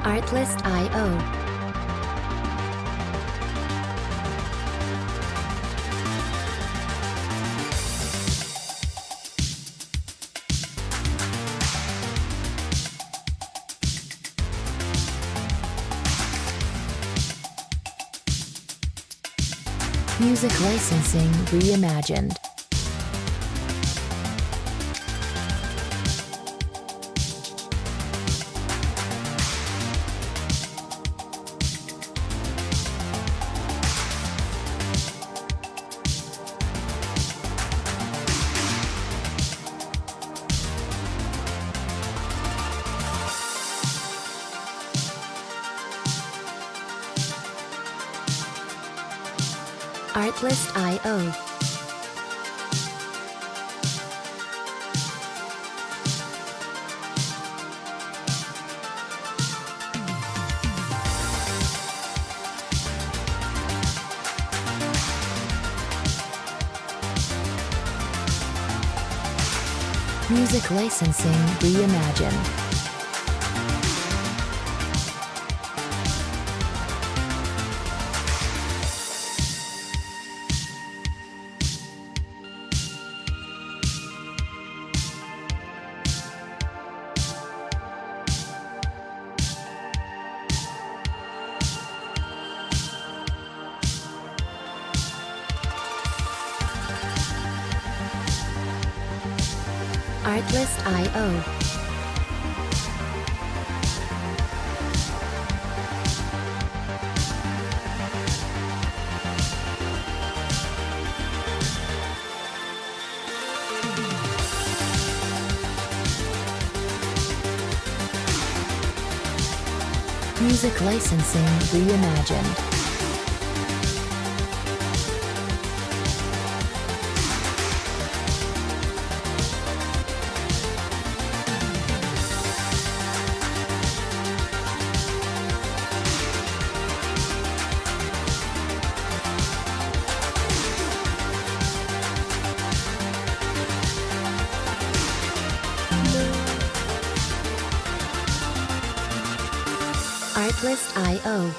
Artlist.io. Music licensing reimagined. Artlist.io. Music licensing reimagined. Artlist.io. Music licensing reimagined. Artlist.io.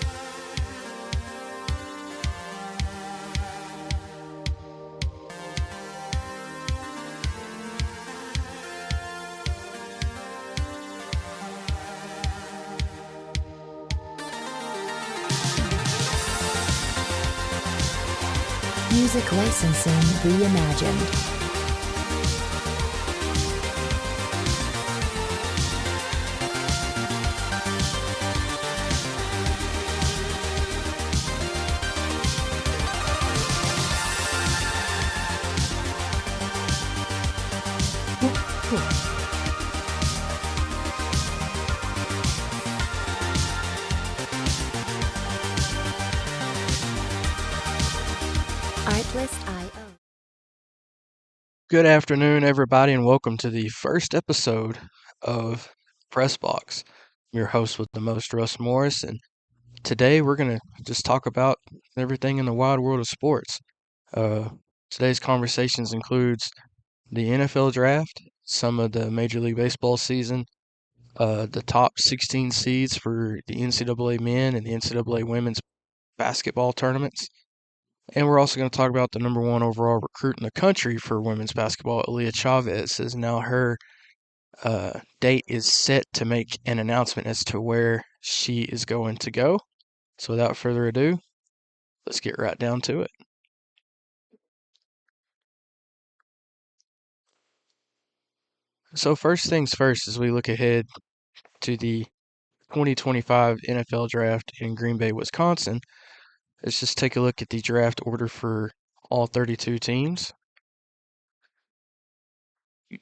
Music licensing reimagined. Artlist.io. Good afternoon, everybody, and welcome to the first episode of Pr3ssbox. I'm your host with the most, Russ Morris, and today we're going to just talk about everything in the wide world of sports. Today's conversations includes the NFL draft, some of the Major League Baseball season, the top 16 seeds for the NCAA men and the NCAA women's basketball tournaments. And we're also going to talk about the number one overall recruit in the country for women's basketball, Aaliyah Chavez, as now her date is set to make an announcement as to where she is going to go. So without further ado, let's get right down to it. So first things first, as we look ahead to the 2025 NFL draft in Green Bay, Wisconsin, let's just take a look at the draft order for all 32 teams.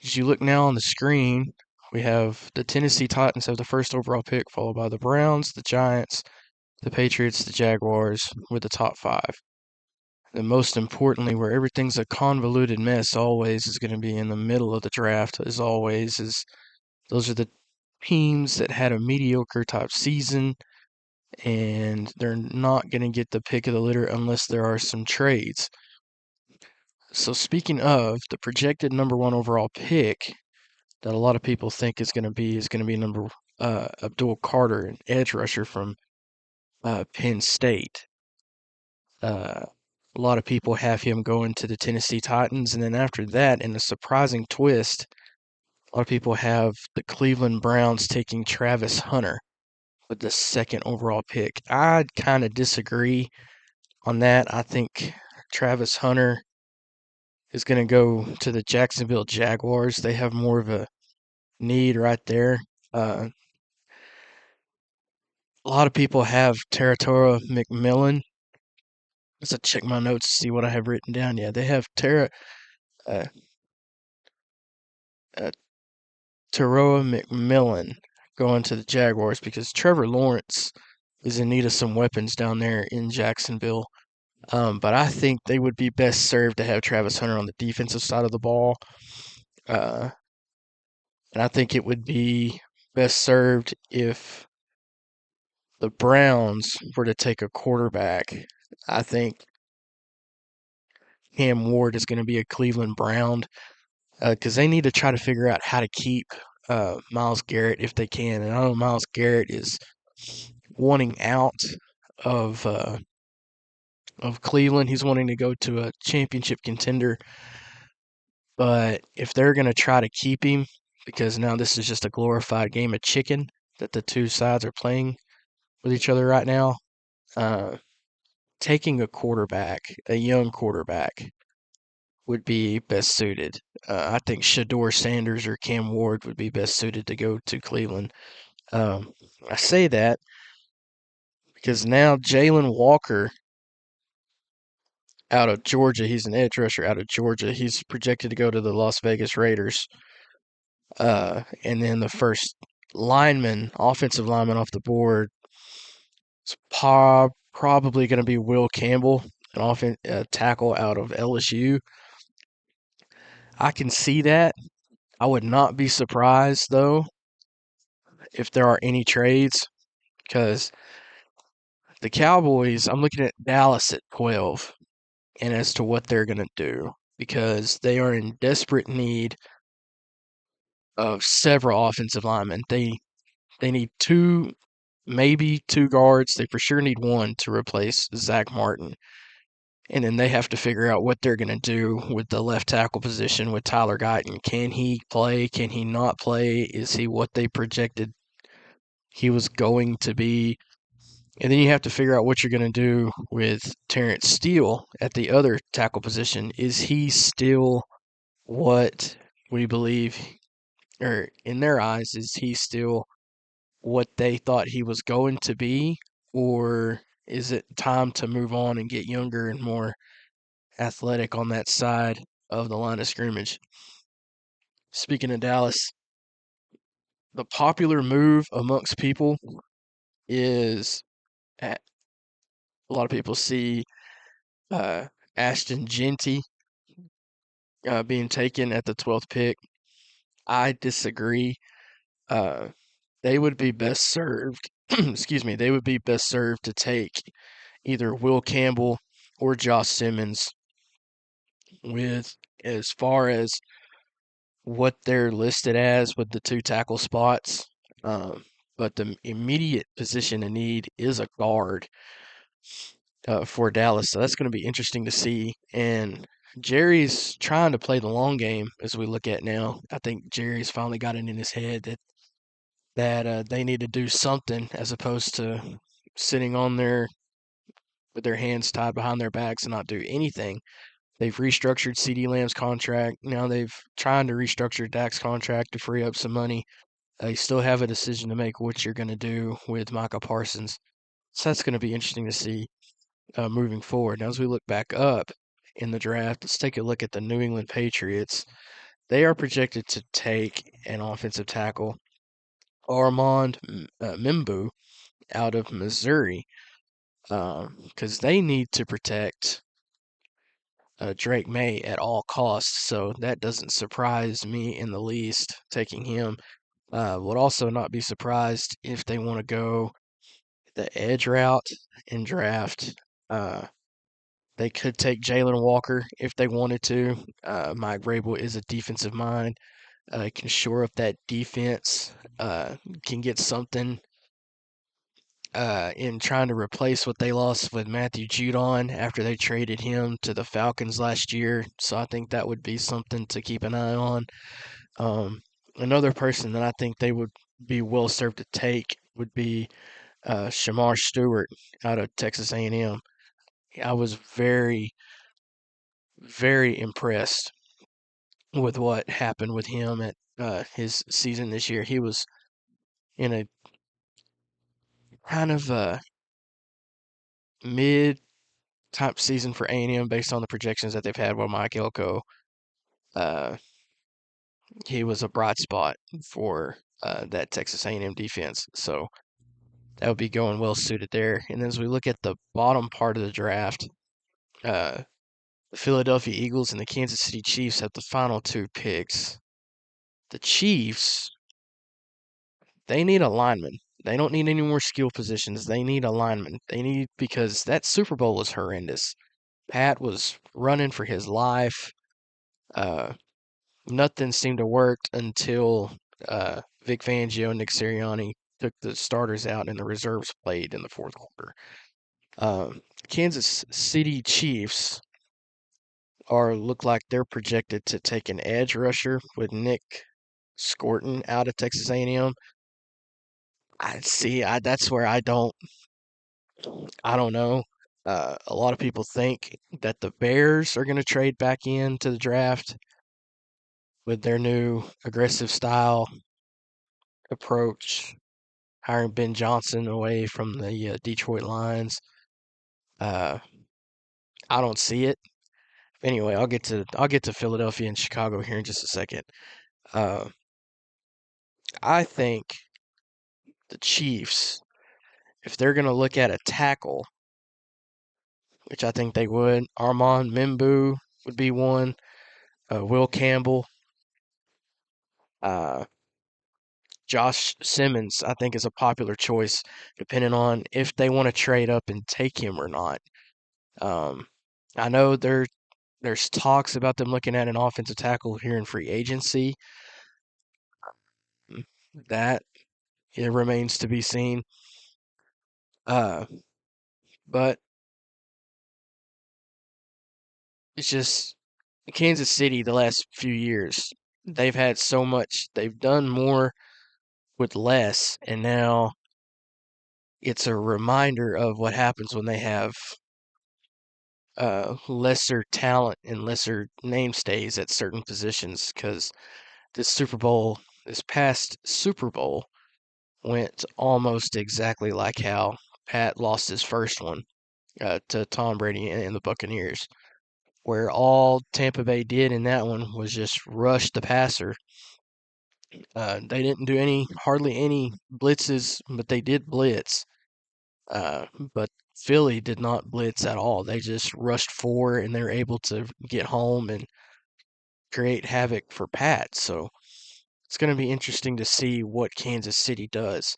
As you look now on the screen, we have the Tennessee Titans have the first overall pick, followed by the Browns, the Giants, the Patriots, the Jaguars with the top five. And most importantly, where everything's a convoluted mess always is going to be in the middle of the draft, as always, is those are the teams that had a mediocre type season, and they're not going to get the pick of the litter unless there are some trades. So speaking of, the projected number one overall pick that a lot of people think is going to be number Abdul Carter, an edge rusher from Penn State. A lot of people have him going to the Tennessee Titans, and then after that, in a surprising twist, a lot of people have the Cleveland Browns taking Travis Hunter with the second overall pick. I kind of disagree on that. I think Travis Hunter is going to go to the Jacksonville Jaguars. They have more of a need right there. A lot of people have Taratora McMillan. Let's check my notes to see what I have written down. Yeah, they have uh, uh, Teroa McMillan going to the Jaguars because Trevor Lawrence is in need of some weapons down there in Jacksonville. But I think they would be best served to have Travis Hunter on the defensive side of the ball. Uh, and I think it would be best served if the Browns were to take a quarterback. I think Cam Ward is going to be a Cleveland Brown because they need to try to figure out how to keep Myles Garrett if they can. And I know Myles Garrett is wanting out of uh, of Cleveland. He's wanting to go to a championship contender. But if they're going to try to keep him, because now this is just a glorified game of chicken that the two sides are playing with each other right now, uh, taking a quarterback, a young quarterback, would be best suited. I think Shador Sanders or Cam Ward would be best suited to go to Cleveland. I say that because now Jalen Walker out of Georgia, he's an edge rusher out of Georgia. He's projected to go to the Las Vegas Raiders. And then the first offensive lineman off the board is probably going to be Will Campbell, an tackle out of LSU. I can see that. I would not be surprised, though, if there are any trades, because the Cowboys, I'm looking at Dallas at 12, and as to what they're going to do, because they are in desperate need of several offensive linemen. They need two, maybe two guards. They for sure need one to replace Zach Martin. And then they have to figure out what they're going to do with the left tackle position with Tyler Guyton. Can he play? Can he not play? Is he what they projected he was going to be? And then you have to figure out what you're going to do with Terrence Steele at the other tackle position. Is he still what we believe, or in their eyes, is he still what they thought he was going to be? Or is it time to move on and get younger and more athletic on that side of the line of scrimmage? Speaking of Dallas, the popular move amongst people is a lot of people see Ashton Genty being taken at the 12th pick. I disagree. Uh, they would be best served, excuse me, they would be best served to take either Will Campbell or Josh Simmons with as far as what they're listed as with the two tackle spots. But the immediate position in need is a guard for Dallas. So that's going to be interesting to see. And Jerry's trying to play the long game as we look at now. I think Jerry's finally got it in his head that they need to do something as opposed to sitting on there with their hands tied behind their backs and not do anything. They've restructured CeeDee Lamb's contract. Now they've trying to restructure Dak's contract to free up some money. You still have a decision to make what you're going to do with Micah Parsons. So that's going to be interesting to see moving forward. Now, as we look back up in the draft, let's take a look at the New England Patriots. They are projected to take an offensive tackle, Armand Mimbu, out of Missouri, because they need to protect Drake May at all costs. So that doesn't surprise me in the least, taking him. Would also not be surprised if they want to go the edge route and draft. They could take Jalen Walker if they wanted to. Mike Vrabel is a defensive mind. can shore up that defense, can get something in trying to replace what they lost with Matthew Judon after they traded him to the Falcons last year. So I think that would be something to keep an eye on. Another person that I think they would be well served to take would be Shamar Stewart out of Texas A&M. I was very, very impressed with what happened with him at his season this year. He was in a kind of a mid type season for A&M based on the projections that they've had with Mike Elko. Uh, he was a bright spot for that Texas A&M defense. So that would be going well suited there. And as we look at the bottom part of the draft, the Philadelphia Eagles and the Kansas City Chiefs have the final two picks. The Chiefs, they need a lineman. They don't need any more skill positions. They need a lineman. Because that Super Bowl was horrendous. Pat was running for his life. Uh, Nothing seemed to work until Vic Fangio and Nick Sirianni took the starters out and the reserves played in the fourth quarter. Kansas City Chiefs look like they're projected to take an edge rusher with Nick Scorton out of Texas A&M. That's where I don't know. A lot of people think that the Bears are going to trade back into the draft with their new aggressive style approach, hiring Ben Johnson away from the Detroit Lions. Uh, I don't see it. Anyway, I'll get to Philadelphia and Chicago here in just a second. Uh, I think the Chiefs, if they're going to look at a tackle, which I think they would, Armand Membu would be one. Will Campbell, uh, Josh Simmons, I think is a popular choice, depending on if they want to trade up and take him or not. I know there's talks about them looking at an offensive tackle here in free agency. That it remains to be seen. Uh, but it's just Kansas City the last few years. They've had so much. They've done more with less, and now it's a reminder of what happens when they have lesser talent and lesser name stays at certain positions. Because this past Super Bowl, went almost exactly like how Pat lost his first one to Tom Brady and the Buccaneers, where all Tampa Bay did in that one was just rush the passer. They didn't do hardly any blitzes, but they did blitz. Uh, but Philly did not blitz at all. They just rushed four, and they were able to get home and create havoc for Pat. So it's going to be interesting to see what Kansas City does.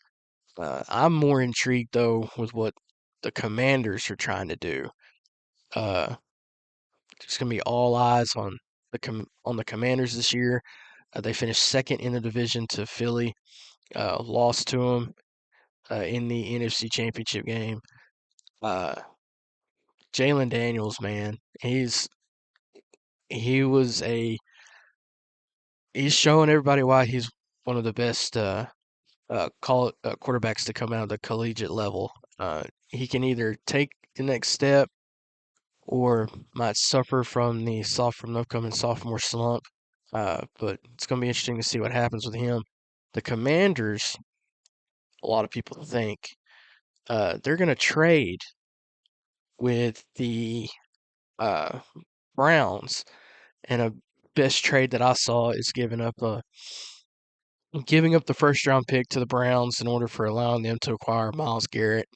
I'm more intrigued though with what the Commanders are trying to do. Uh, it's going to be all eyes on the Commanders this year. They finished second in the division to Philly, lost to them in the NFC Championship game. Uh, Jalen Daniels, man, he was a he's showing everybody why he's one of the best quarterbacks to come out of the collegiate level. He can either take the next step or might suffer from the upcoming sophomore slump. But it's going to be interesting to see what happens with him. The Commanders, a lot of people think they're going to trade with the uh, Browns, and a best trade that I saw is giving up the first round pick to the Browns in order for allowing them to acquire Myles Garrett,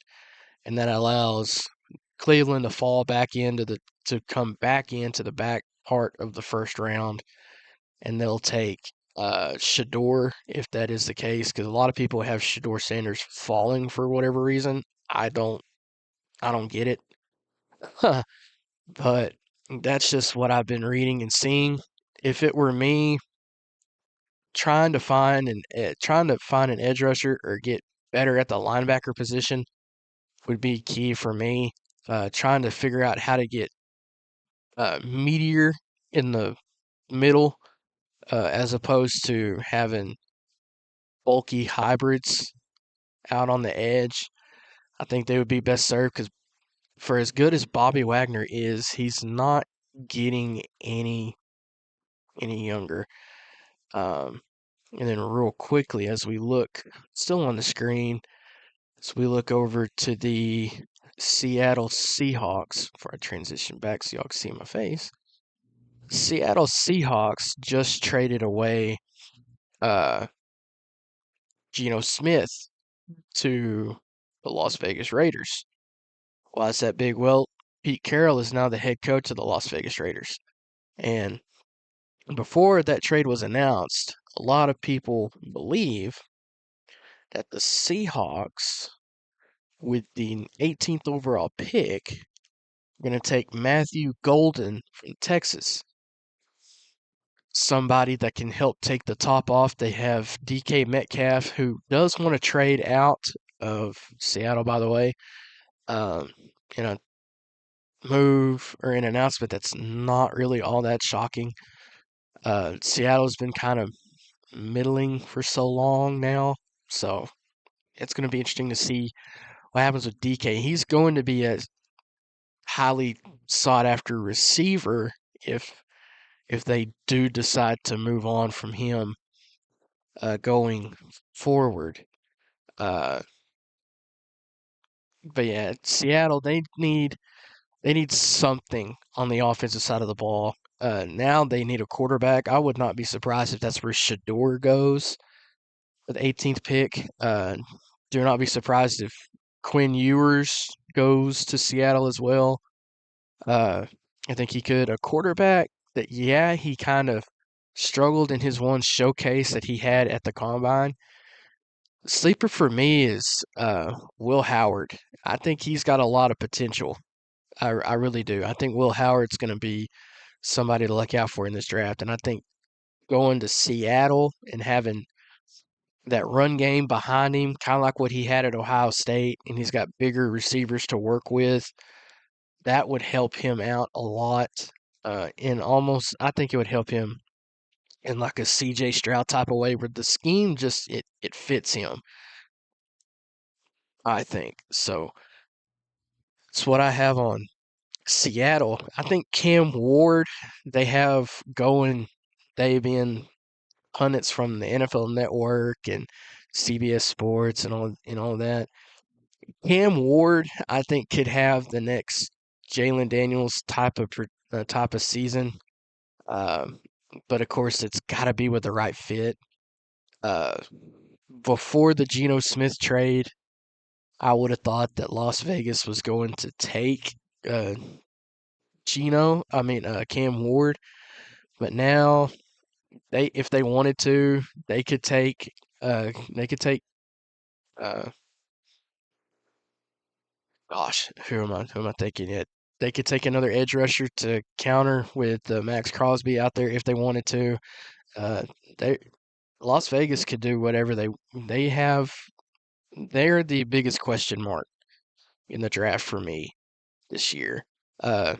and that allows Cleveland to fall back to come back into the back part of the first round, and they'll take Shador if that is the case, because a lot of people have Shador Sanders falling for whatever reason. I don't get it, but that's just what I've been reading and seeing. If it were me, trying to find an edge rusher or get better at the linebacker position would be key for me. Trying to figure out how to get meatier in the middle as opposed to having bulky hybrids out on the edge. I think they would be best served because for as good as Bobby Wagner is, he's not getting any younger. Um, and then real quickly, as we look, still on the screen, as we look over to the Seattle Seahawks, before I transition back so y'all can see my face. Seattle Seahawks just traded away uh, Geno Smith to the Las Vegas Raiders. Why is that big? Well, Pete Carroll is now the head coach of the Las Vegas Raiders. And before that trade was announced, a lot of people believe that the Seahawks, with the 18th overall pick, are going to take Matthew Golden from Texas. Somebody that can help take the top off. They have DK Metcalf, who does want to trade out of Seattle, by the way, in a move or an announcement that's not really all that shocking. Seattle's been kind of middling for so long now, so it's going to be interesting to see what happens with DK. He's going to be a highly sought after receiver if they do decide to move on from him going forward. But yeah, Seattle they need something on the offensive side of the ball. Now they need a quarterback. I would not be surprised if that's where Shador goes with the 18th pick. Do not be surprised if Quinn Ewers goes to Seattle as well. I think he could. A quarterback that, yeah, he kind of struggled in his one showcase that he had at the combine. Sleeper for me is Will Howard. I think he's got a lot of potential. I really do. I think Will Howard's going to be somebody to look out for in this draft. And I think going to Seattle and having that run game behind him, kind of like what he had at Ohio State, and he's got bigger receivers to work with, that would help him out a lot. I think it would help him in like a CJ Stroud type of way where the scheme just, it fits him, I think. So that's what I have on Seattle. I think Cam Ward, they have going, they've been pundits from the NFL Network and CBS Sports and all that. Cam Ward, I think, could have the next Jalen Daniels type of season. Um, but of course, it's got to be with the right fit. Uh, Before the Geno Smith trade, I would have thought that Las Vegas was going to take uh, Cam Ward, but now if they wanted to, they could take uh, who am I thinking it? They could take another edge rusher to counter with Max Crosby out there if they wanted to. Uh, they Las Vegas could do whatever they have. They're the biggest question mark in the draft for me this year. Uh,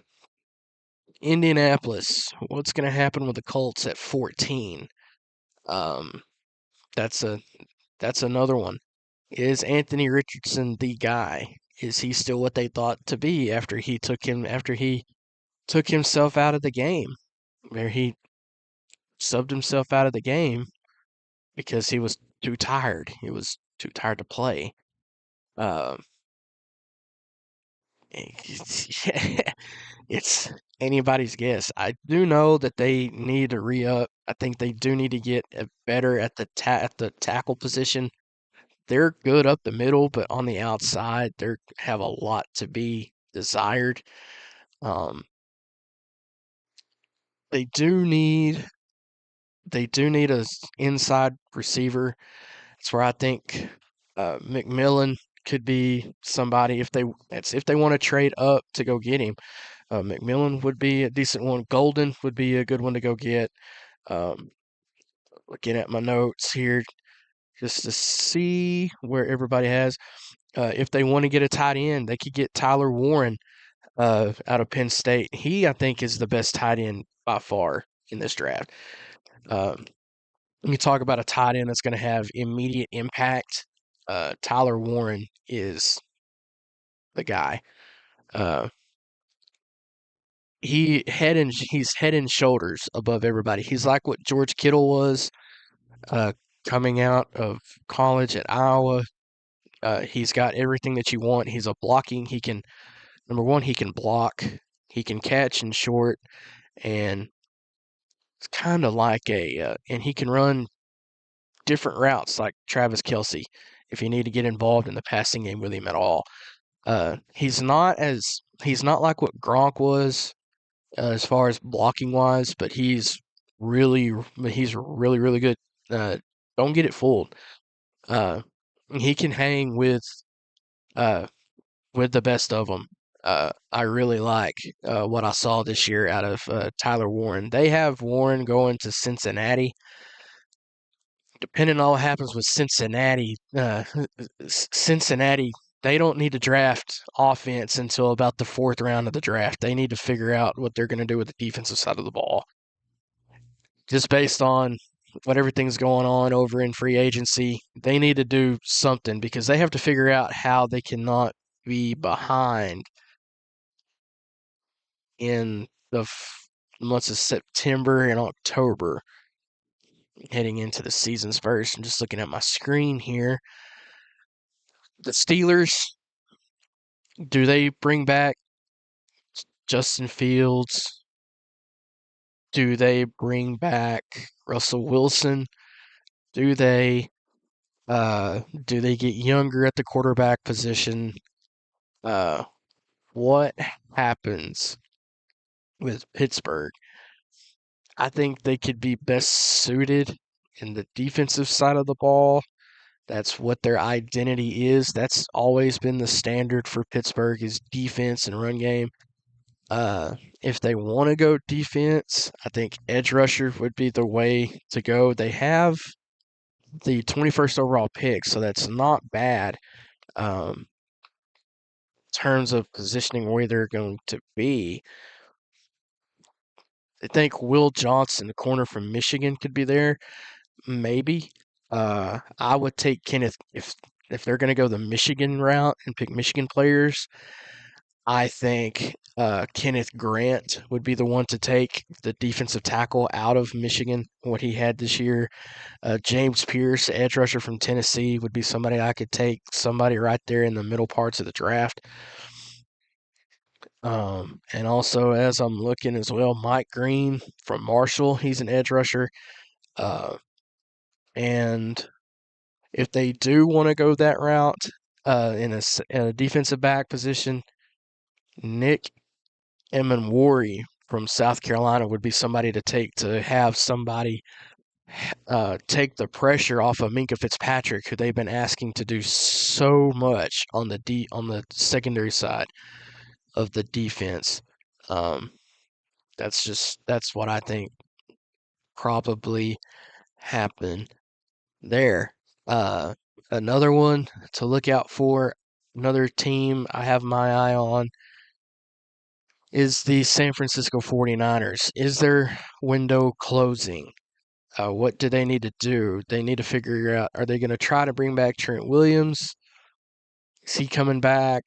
Indianapolis, what's going to happen with the Colts at 14? Um, that's a that's another one. Is Anthony Richardson the guy? Is he still what they thought to be after he took himself out of the game? Where he subbed himself out of the game because he was too tired. He was too tired to play. Um, it's anybody's guess. I do know that they need to re-up. I think they do need to get better at the tackle position. They're good up the middle, but on the outside, they have a lot to be desired. Um, they do need a inside receiver. That's where I think McMillan could be somebody if they want to trade up to go get him. McMillan would be a decent one. Golden would be a good one to go get. Um, looking at my notes here just to see where everybody has. If they want to get a tight end, they could get Tyler Warren out of Penn State. He, I think, is the best tight end by far in this draft. When you talk about a tight end that's going to have immediate impact, Tyler Warren is the guy. Uh, he's head and shoulders above everybody. He's like what George Kittle was uh, coming out of college at Iowa. He's got everything that you want. He's a blocking. He can number one, he can block. He can catch in short, and it's kind of like and he can run different routes like Travis Kelce if you need to get involved in the passing game with him at all. He's not like what Gronk was as far as blocking wise, but he's really good. Uh, don't get it fooled. Uh, he can hang uh, with the best of them. I really like what I saw this year out of Tyler Warren. They have Warren going to Cincinnati. Depending on what happens with Cincinnati, they don't need to draft offense until about the fourth round of the draft. They need to figure out what they're going to do with the defensive side of the ball. Just based on what everything's going on over in free agency, they need to do something because they have to figure out how they cannot be behind in the months of September and October heading into the season's first. I'm just looking at my screen here. The Steelers, do they bring back Justin Fields? Do they bring back Russell Wilson? Do they get younger at the quarterback position? Uh, what happens with Pittsburgh? I think they could be best suited in the defensive side of the ball. That's what their identity is. That's always been the standard for Pittsburgh is defense and run game. If they want to go defense, I think edge rusher would be the way to go. They have the 21st overall pick, so that's not bad in terms of positioning where they're going to be. I think Will Johnson, the corner from Michigan, could be there. Maybe. I would take Kenneth if they're going to go the Michigan route and pick Michigan players. I think Kenneth Grant would be the one to take the defensive tackle out of Michigan, what he had this year. James Pierce, edge rusher from Tennessee, would be somebody I could take, somebody right there in the middle parts of the draft. And also, as I'm looking as well, Mike Green from Marshall, he's an edge rusher. And if they do want to go that route in a defensive back position, Nick Emanwari from South Carolina would be somebody to take to have somebody take the pressure off of Minkah Fitzpatrick, who they've been asking to do so much on the secondary side of the defense. That's what I think probably happened there. Another one to look out for, another team I have my eye on is the San Francisco 49ers. Is their window closing? What do they need to do? They need to figure out, are they going to try to bring back Trent Williams? Is he coming back?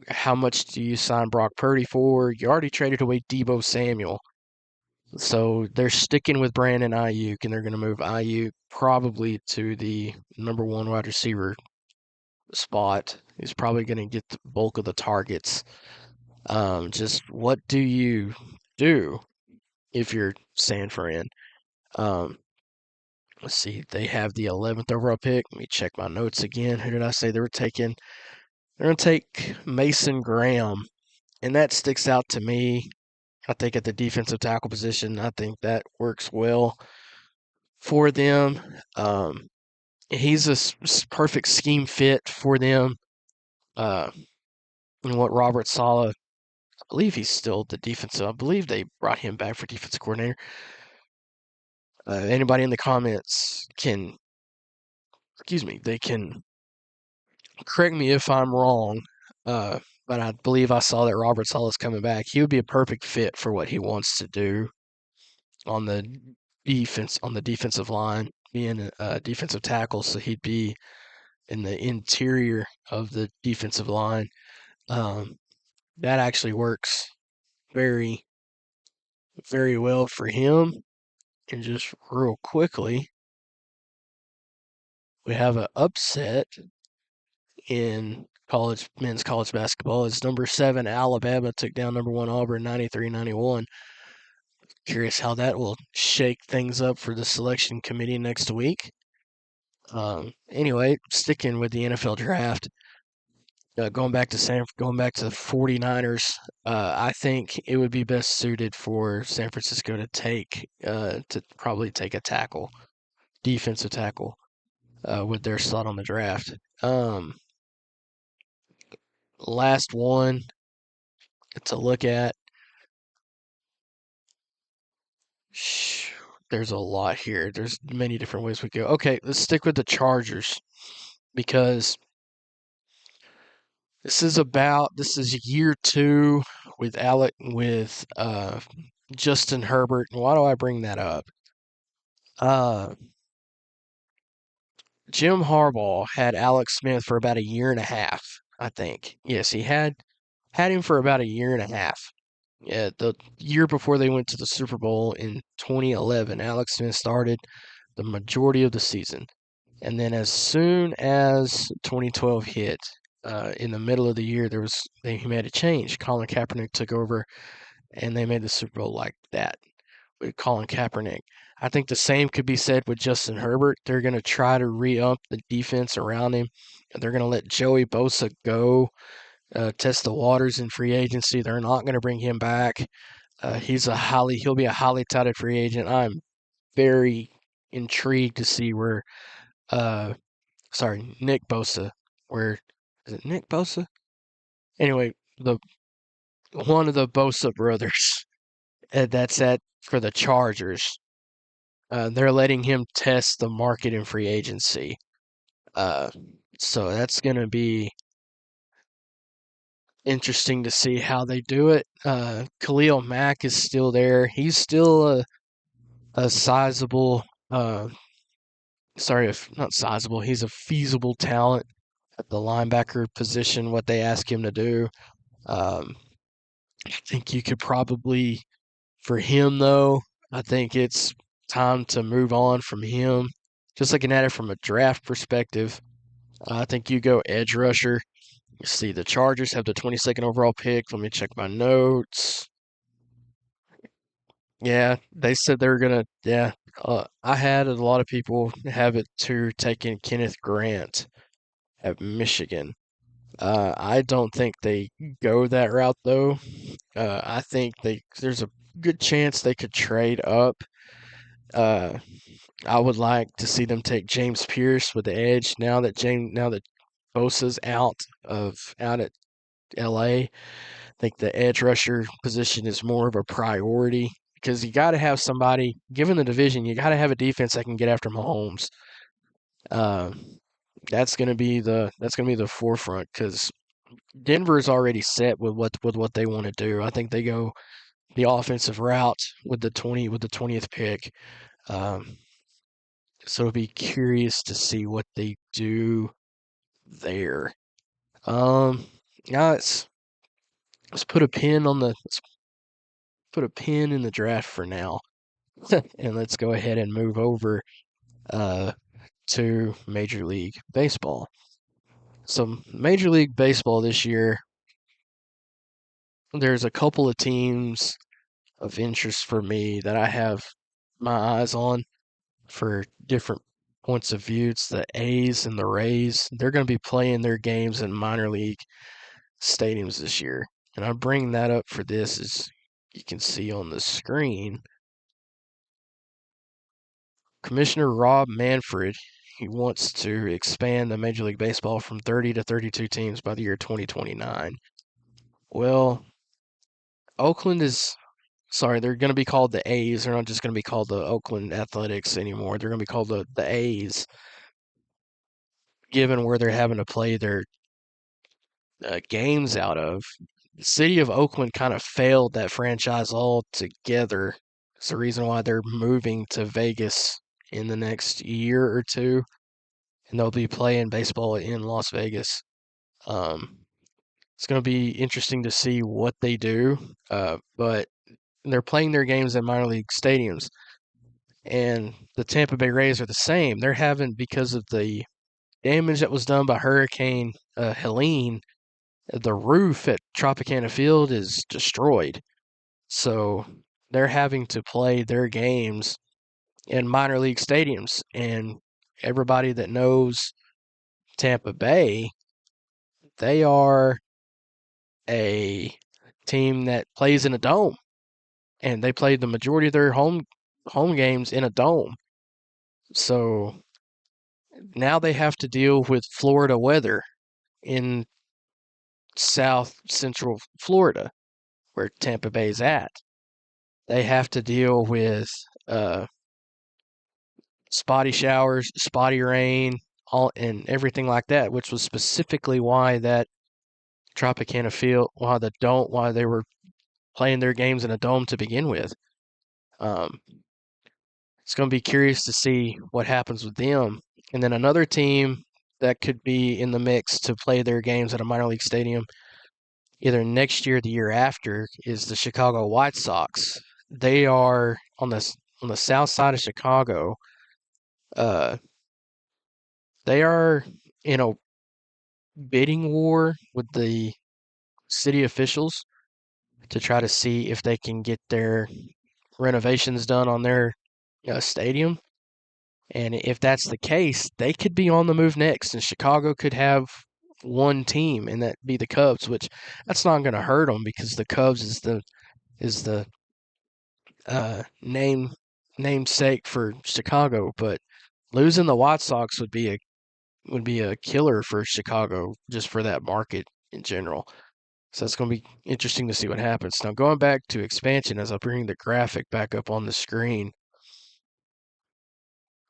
How much do you sign Brock Purdy for? You already traded away Deebo Samuel. So they're sticking with Brandon Ayuk, and they're going to move Ayuk probably to the number one wide receiver spot. He's probably going to get the bulk of the targets. Just what do you do if you're San Fran? Let's see. They have the 11th overall pick. Let me check my notes again. Who did I say they were taking? They're going to take Mason Graham, and that sticks out to me. I think at the defensive tackle position, I think that works well for them. He's a perfect scheme fit for them. And what Robert Saleh, I believe he's still the defensive. I believe they brought him back for defensive coordinator. Anybody in the comments can, they can correct me if I'm wrong, but I believe I saw that Robert Sala's coming back. He would be a perfect fit for what he wants to do on the defensive line, being a defensive tackle. So he'd be in the interior of the defensive line. Um, that actually works very, very well for him. And just real quickly, we have an upset in men's college basketball. It's number 7 Alabama took down number 1 Auburn 93-91. Curious how that will shake things up for the selection committee next week. Anyway, sticking with the NFL draft, going back to the 49ers, I think it would be best suited for San Francisco to probably take a defensive tackle, with their slot on the draft. Last one to look at. There's a lot here. There's many different ways we go. Okay, let's stick with the Chargers because this is year 2 with Justin Herbert. And why do I bring that up? Jim Harbaugh had Alex Smith for about a year and a half, I think. Yes, he had him for about a year and a half. Yeah, the year before they went to the Super Bowl in 2011, Alex Smith started the majority of the season. And then as soon as 2012 hit, in the middle of the year, he made a change. Colin Kaepernick took over, and they made the Super Bowl like that with Colin Kaepernick. I think the same could be said with Justin Herbert. They're going to try to re-up the defense around him. They're going to let Joey Bosa go, test the waters in free agency. They're not going to bring him back. He'll be a highly touted free agent. I'm very intrigued to see where, Nick Bosa, where is it Nick Bosa? Anyway, the one of the Bosa brothers, that's at for the Chargers. They're letting him test the market in free agency. So that's going to be interesting to see how they do it. Khalil Mack is still there. He's still a sizable, not sizable, he's a feasible talent at the linebacker position, what they ask him to do. I think you could probably, for him though, I think it's time to move on from him. Just looking at it from a draft perspective, I think you go edge rusher. You see, the Chargers have the 22nd overall pick. Let me check my notes. Yeah, they said they were gonna. Yeah, I had a lot of people have it too, taking Kenneth Grant at Michigan. I don't think they go that route though. I think there's a good chance they could trade up. Uh, I would like to see them take James Pierce with the edge now that Bosa's out at LA. I think the edge rusher position is more of a priority because you got to have somebody, given the division, you got to have a defense that can get after Mahomes. Uh, that's gonna be the forefront because Denver's already set with what they want to do. I think they go the offensive route with the 20th pick. Um, so it'll be curious to see what they do there. Guys, let's put a pin in the draft for now, and let's go ahead and move over uh, to Major League Baseball. So Major League Baseball this year, there's a couple of teams of interest for me that I have my eyes on for different points of view. It's the A's and the Rays. They're going to be playing their games in minor league stadiums this year. And I bring that up for this, as you can see on the screen. Commissioner Rob Manfred, he wants to expand the Major League Baseball from 30 to 32 teams by the year 2029. Well, Oakland is sorry, they're going to be called the A's. They're not just going to be called the Oakland Athletics anymore. They're going to be called the A's, given where they're having to play their games out of. The city of Oakland kind of failed that franchise altogether. It's the reason why they're moving to Vegas in the next year or two, and they'll be playing baseball in Las Vegas. Um, it's going to be interesting to see what they do, but they're playing their games in minor league stadiums. And the Tampa Bay Rays are the same. They're having, because of the damage that was done by Hurricane Helene, the roof at Tropicana Field is destroyed. So they're having to play their games in minor league stadiums. And everybody that knows Tampa Bay, they are a team that plays in a dome. And they played the majority of their home games in a dome. So now they have to deal with Florida weather in south central Florida, where Tampa Bay's at. They have to deal with spotty showers, spotty rain, all and everything like that, which was specifically why that Tropicana Field, why they were playing their games in a dome to begin with. Um, it's going to be curious to see what happens with them. And then another team that could be in the mix to play their games at a minor league stadium either next year or the year after is the Chicago White Sox. They are on the south side of Chicago. Uh, they are in a bidding war with the city officials to try to see if they can get their renovations done on their stadium. And if that's the case, they could be on the move next, and Chicago could have one team, and that be the Cubs. Which that's not going to hurt them because the Cubs is the namesake for Chicago. But losing the White Sox would be a killer for Chicago just for that market in general. So it's going to be interesting to see what happens. Now going back to expansion, as I bring the graphic back up on the screen.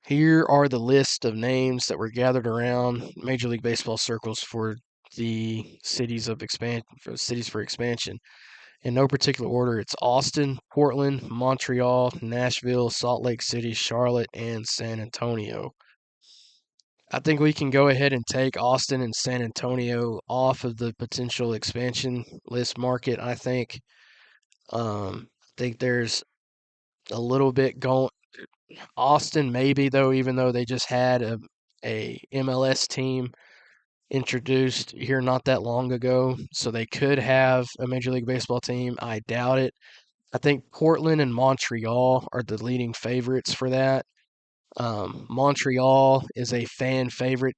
Here are the list of names that were gathered around Major League Baseball circles for the cities for expansion. In no particular order, it's Austin, Portland, Montreal, Nashville, Salt Lake City, Charlotte, and San Antonio. I think we can go ahead and take Austin and San Antonio off of the potential expansion list market. I think there's a little bit going. Austin maybe though, even though they just had a MLS team introduced here not that long ago, so they could have a Major League Baseball team. I doubt it. I think Portland and Montreal are the leading favorites for that. Montreal is a fan favorite.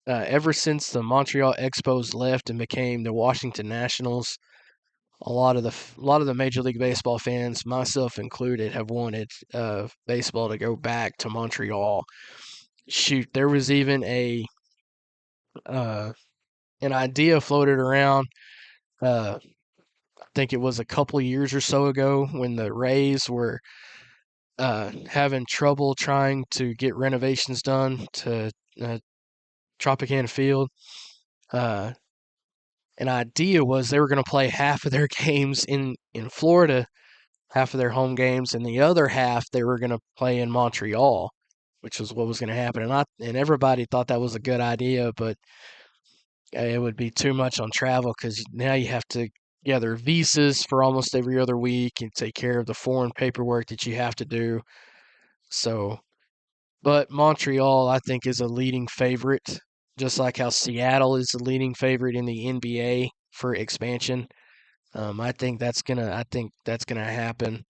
Ever since the Montreal Expos left and became the Washington Nationals, a lot of the Major League Baseball fans, myself included, have wanted baseball to go back to Montreal. Shoot, there was even a an idea floated around. I think it was a couple years or so ago when the Rays were having trouble trying to get renovations done to Tropicana Field. Uh, an idea was they were going to play half of their games in Florida, half of their home games, and the other half they were going to play in Montreal, which was what was going to happen. And everybody thought that was a good idea, but it would be too much on travel because now you have to gather visas for almost every other week and take care of the foreign paperwork that you have to do. So, but Montreal, I think, is a leading favorite, just like how Seattle is the leading favorite in the NBA for expansion. I think that's gonna happen.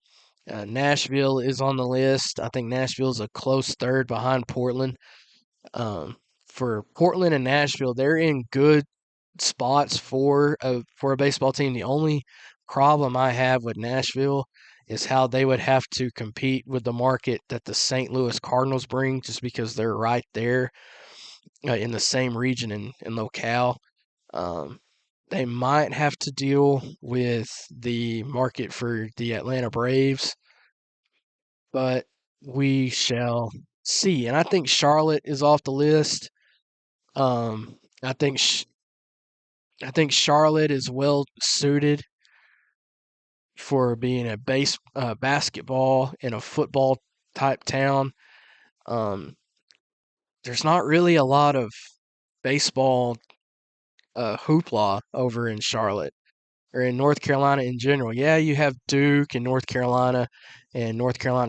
Nashville is on the list. I think Nashville's a close third behind Portland. Um, for Portland and Nashville, they're in good spots for a baseball team. The only problem I have with Nashville is how they would have to compete with the market that the St. Louis Cardinals bring, just because they're right there in the same region and locale. Um, They might have to deal with the market for the Atlanta Braves, but we shall see. And I think Charlotte is off the list. Um, I think I think Charlotte is well suited for being a basketball and a football type town. Um, there's not really a lot of baseball hoopla over in Charlotte or in North Carolina in general. Yeah, you have Duke and North Carolina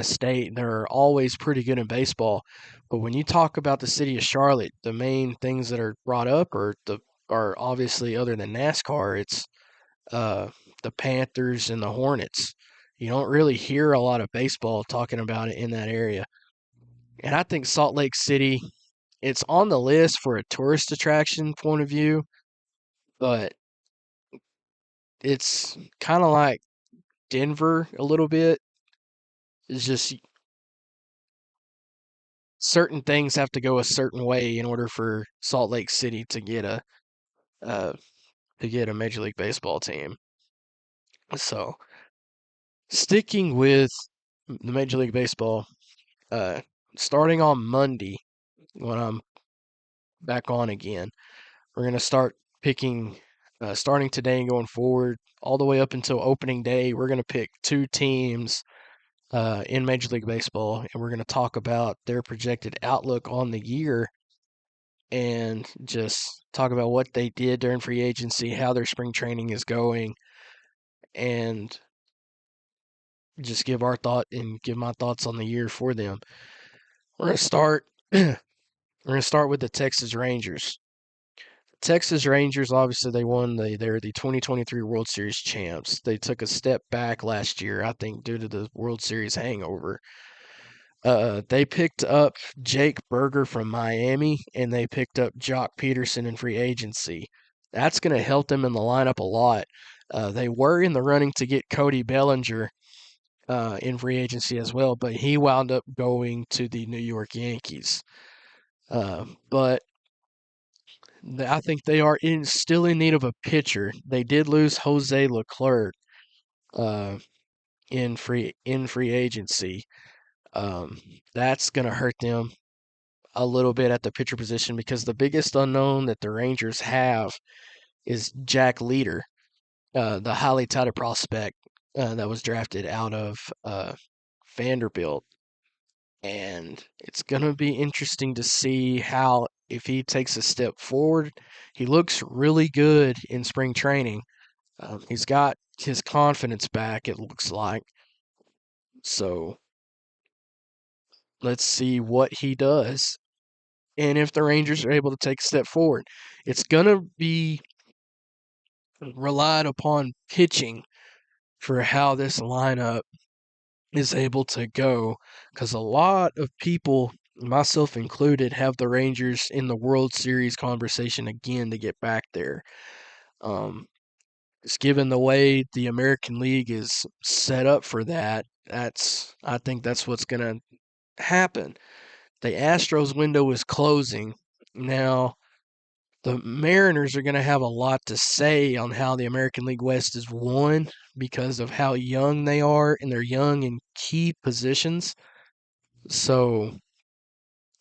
State. They're always pretty good in baseball. But when you talk about the city of Charlotte, the main things that are brought up are obviously, other than NASCAR, it's uh, the Panthers and the Hornets. You don't really hear a lot of baseball talking about it in that area. And I think Salt Lake City, it's on the list for a tourist attraction point of view, but it's kind of like Denver a little bit. It's just certain things have to go a certain way in order for Salt Lake City uh, to get a Major League Baseball team. So sticking with the Major League Baseball, uh, starting on Monday when I'm back on again, we're gonna start picking. Starting today and going forward, all the way up until opening day, we're going to pick two teams in Major League Baseball, and we're going to talk about their projected outlook on the year and just talk about what they did during free agency, how their spring training is going, and just give my thoughts on the year for them. We're going to start we're going to start with the Texas Rangers. Texas Rangers, obviously, they're the 2023 World Series champs. They took a step back last year, I think, due to the World Series hangover. They picked up Jake Berger from Miami, and they picked up Jock Peterson in free agency. That's going to help them in the lineup a lot. They were in the running to get Cody Bellinger in free agency as well, but he wound up going to the New York Yankees. But I think they are still in need of a pitcher. They did lose Jose Leclerc uh, in free agency. Um, that's going to hurt them a little bit at the pitcher position because the biggest unknown that the Rangers have is Jack Leader, the highly touted prospect that was drafted out of Vanderbilt. And it's going to be interesting to see how, if he takes a step forward. He looks really good in spring training. He's got his confidence back, it looks like. So let's see what he does. And if the Rangers are able to take a step forward, it's going to be relied upon pitching for how this lineup is able to go, because a lot of people, myself included, have the Rangers in the World Series conversation again to get back there. Just given the way the American League is set up for that, I think that's what's going to happen. The Astros window is closing now. The Mariners are going to have a lot to say on how the American League West is won because of how young they are, and they're young in key positions. So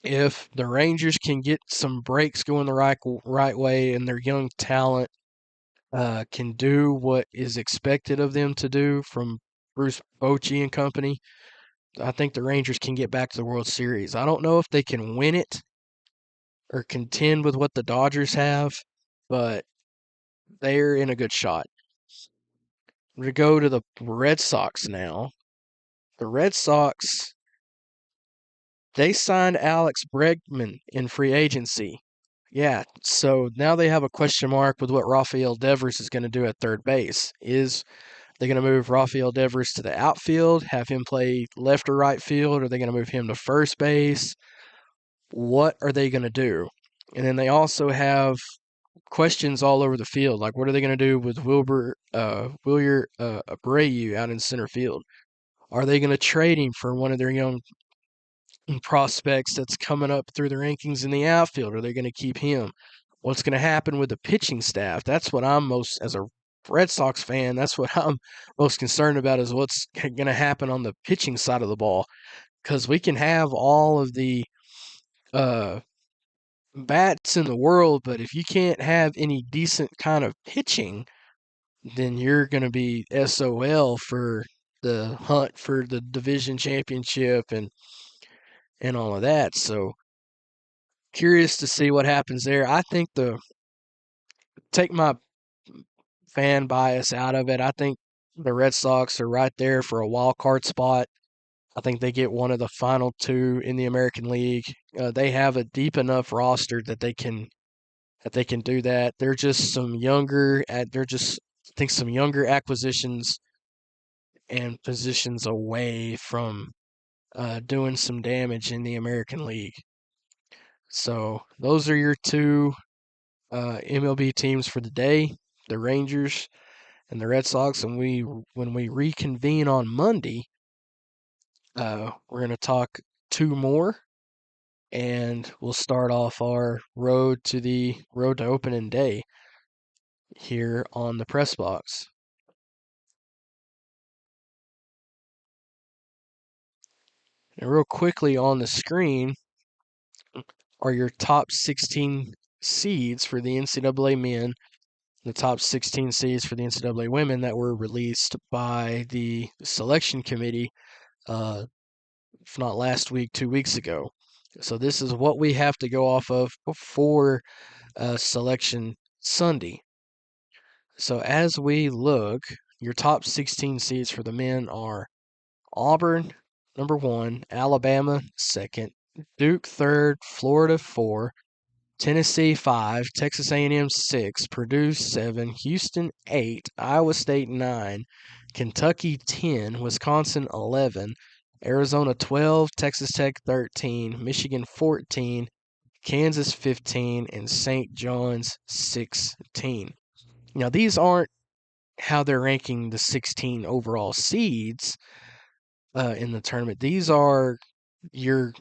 if the Rangers can get some breaks going the right way, and their young talent can do what is expected of them to do from Bruce Bochy and company, I think the Rangers can get back to the World Series. I don't know if they can win it or contend with what the Dodgers have, but they're in a good shot. We go to the Red Sox now. The Red Sox, they signed Alex Bregman in free agency. Yeah, so now they have a question mark with what Rafael Devers is going to do at third base. Is they going to move Rafael Devers to the outfield, have him play left or right field? Are they going to move him to first base? What are they going to do? And then they also have questions all over the field. Like, what are they going to do with Willier Abreu out in center field? Are they going to trade him for one of their young prospects that's coming up through the rankings in the outfield? Are they going to keep him? what's going to happen with the pitching staff. That's what I'm most, as a Red Sox fan, that's what I'm most concerned about is what's going to happen on the pitching side of the ball. Because we can have all of the uh, bats in the world, but if you can't have any decent kind of pitching, then you're going to be SOL for the hunt for the division championship and all of that. So curious to see what happens there. I think take my fan bias out of it. I think the Red Sox are right there for a wild card spot. I think they get one of the final two in the American League. They have a deep enough roster that they can do that. They're just some younger. They're just I think some younger acquisitions and positions away from doing some damage in the American League. So those are your two MLB teams for the day: the Rangers and the Red Sox. And when we reconvene on Monday, we're going to talk two more, and we'll start off our road to opening day here on the press box. And real quickly on the screen are your top 16 seeds for the NCAA men, the top 16 seeds for the NCAA women that were released by the selection committee, if not last week, 2 weeks ago. So this is what we have to go off of before selection Sunday. So as we look, your top 16 seeds for the men are Auburn, number 1, Alabama, 2nd, Duke, 3rd, Florida, 4, Tennessee, 5, Texas A&M, 6, Purdue, 7, Houston, 8, Iowa State, 9, Kentucky, 10, Wisconsin, 11, Arizona, 12, Texas Tech, 13, Michigan, 14, Kansas, 15, and St. John's, 16. Now, these aren't how they're ranking the 16 overall seeds in the tournament. These are your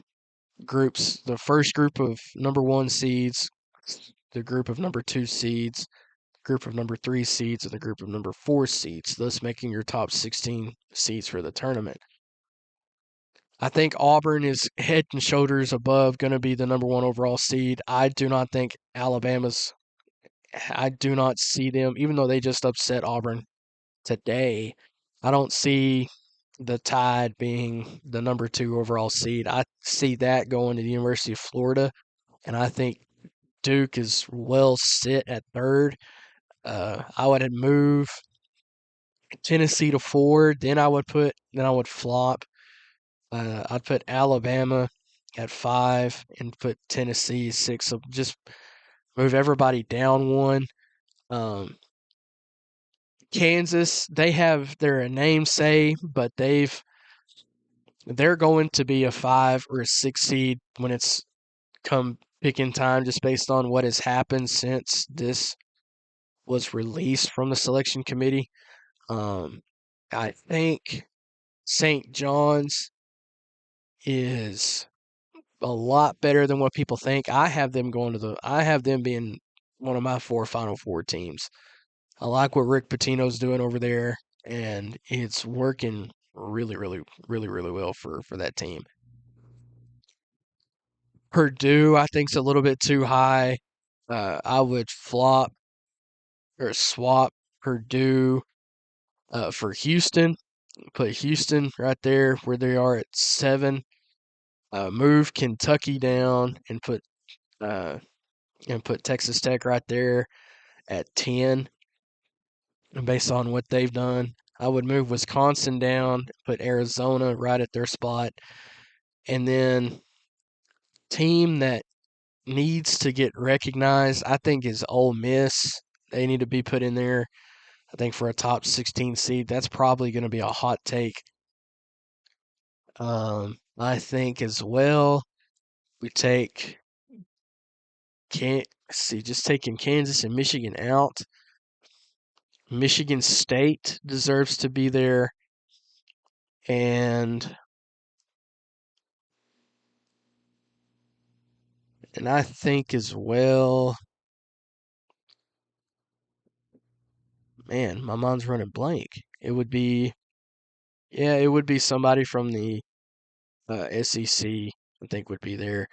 groups, the first group of number 1 seeds, the group of number 2 seeds, group of number 3 seeds, and the group of number 4 seeds, thus making your top 16 seeds for the tournament. I think Auburn is head and shoulders above going to be the number 1 overall seed. I do not think I do not see them, even though they just upset Auburn today. I don't see the Tide being the number 2 overall seed. I see that going to the University of Florida, and I think Duke is well sit at 3rd. I would move Tennessee to 4. Then I would flop. I'd put Alabama at 5 and put Tennessee at 6. So just move everybody down 1. Kansas, they have their namesake, but they're going to be a 5 or a 6 seed when it's come picking time, just based on what has happened since this was released from the selection committee. I think St. John's is a lot better than what people think. I have them being one of my 4 Final Four teams. I like what Rick Pitino's doing over there, and it's working really, really, really, really well for that team. Purdue, I think, is a little bit too high. I would flop or swap Purdue for Houston. Put Houston right there where they are at 7. Move Kentucky down and put Texas Tech right there at 10. And based on what they've done, I would move Wisconsin down, put Arizona right at their spot, and then team that needs to get recognized, I think, is Ole Miss. They need to be put in there. I think for a top 16 seed, that's probably going to be a hot take. I think as well, we take just taking Kansas and Michigan out. Michigan State deserves to be there, and I think as well, man, my mind's running blank. It would be, yeah, it would be somebody from the SEC, I think would be there.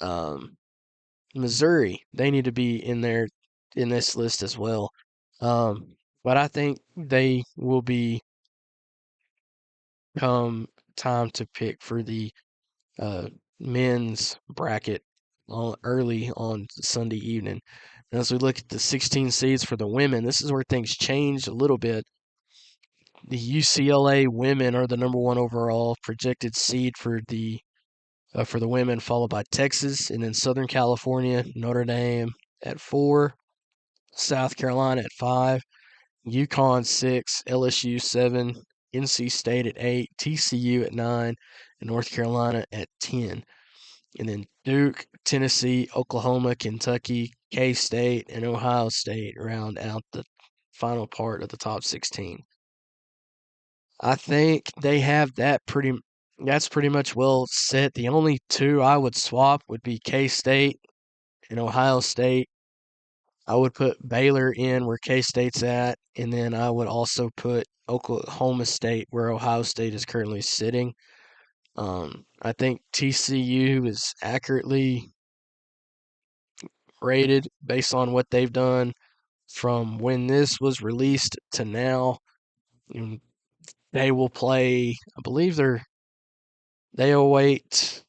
Um, Missouri, they need to be in there in this list as well. But I think they will be come time to pick for the uh, men's bracket early on Sunday evening. And as we look at the 16 seeds for the women, this is where things change a little bit. The UCLA women are the number one overall projected seed for the women, followed by Texas, and then Southern California, Notre Dame at 4, South Carolina at 5, UConn 6, LSU 7, NC State at 8, TCU at 9, and North Carolina at 10. And then Duke, Tennessee, Oklahoma, Kentucky, K-State, and Ohio State round out the final part of the top 16. I think they have that's pretty much well set. The only two I would swap would be K-State and Ohio State. I would put Baylor in where K-State's at, and then I would also put Oklahoma State where Ohio State is currently sitting. I think TCU is accurately rated based on what they've done from when this was released to now. They will play, I believe they await,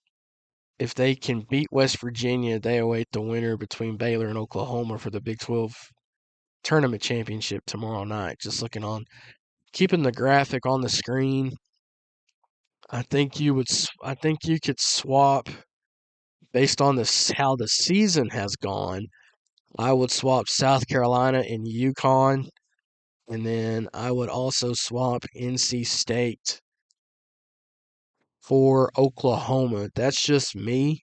if they can beat West Virginia, they await the winner between Baylor and Oklahoma for the Big 12 tournament championship tomorrow night. Just looking on, keeping the graphic on the screen, I think you could swap based on this how the season has gone. I would swap South Carolina and UConn, and then I would also swap NC State for Oklahoma. That's just me.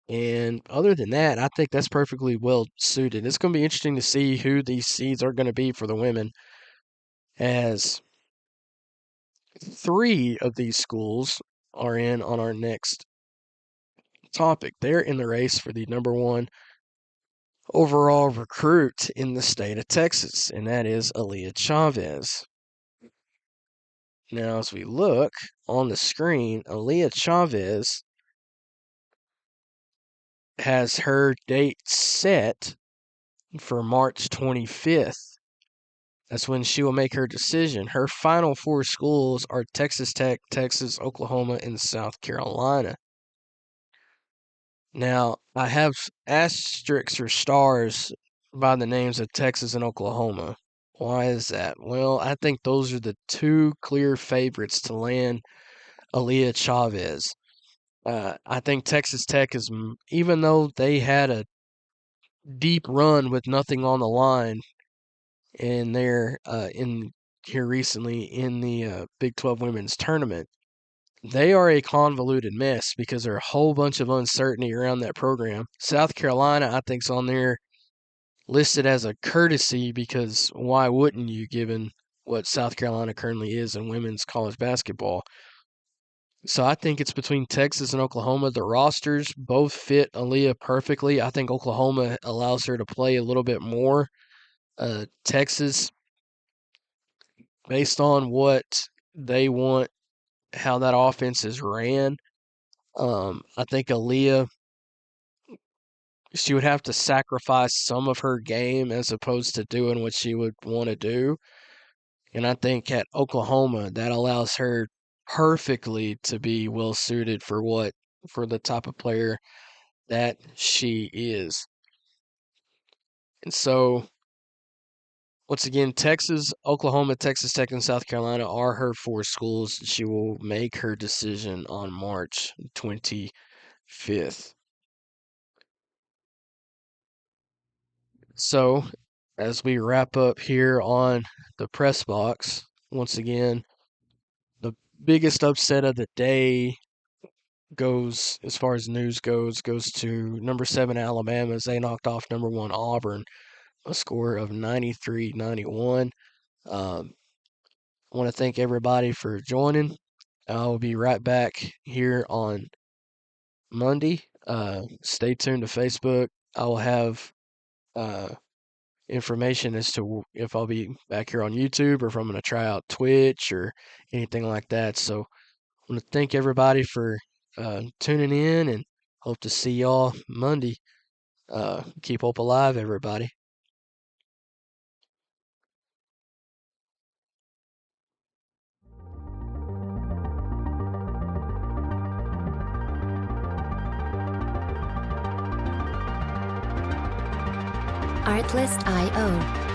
And other than that, I think that's perfectly well suited. It's going to be interesting to see who these seeds are going to be for the women, as 3 of these schools are in on our next topic. They're in the race for the number 1 overall recruit in the state of Texas, and that is Aaliyah Chavez. Now, as we look on the screen, Aaliyah Chavez has her date set for March 25th. That's when she will make her decision. Her final 4 schools are Texas Tech, Texas, Oklahoma, and South Carolina. Now, I have asterisks or stars by the names of Texas and Oklahoma. Why is that? Well, I think those are the 2 clear favorites to land Aaliyah Chavez. I think Texas Tech is, even though they had a deep run with nothing on the line in there in here recently in the Big 12 Women's Tournament, they are a convoluted mess because there's a whole bunch of uncertainty around that program. South Carolina, I think, is on there listed as a courtesy because why wouldn't you, given what South Carolina currently is in women's college basketball? So I think it's between Texas and Oklahoma. The rosters both fit Aaliyah perfectly. I think Oklahoma allows her to play a little bit more. Texas, based on what they want, how that offense is ran, I think Aaliyah, she would have to sacrifice some of her game as opposed to doing what she would want to do. And I think at Oklahoma, that allows her perfectly to be well suited for the type of player that she is. And so, once again, Texas, Oklahoma, Texas Tech, and South Carolina are her 4 schools. She will make her decision on March 25th. So, as we wrap up here on the press box, once again, the biggest upset of the day goes, as far as news goes to number 7 Alabama as they knocked off number 1 Auburn, a score of 93-91. I want to thank everybody for joining. I'll be right back here on Monday. Stay tuned to Facebook. I will have information as to if I'll be back here on YouTube or if I'm going to try out Twitch or anything like that. So I want to thank everybody for tuning in, and hope to see y'all Monday. Keep hope alive, everybody. Artlist.io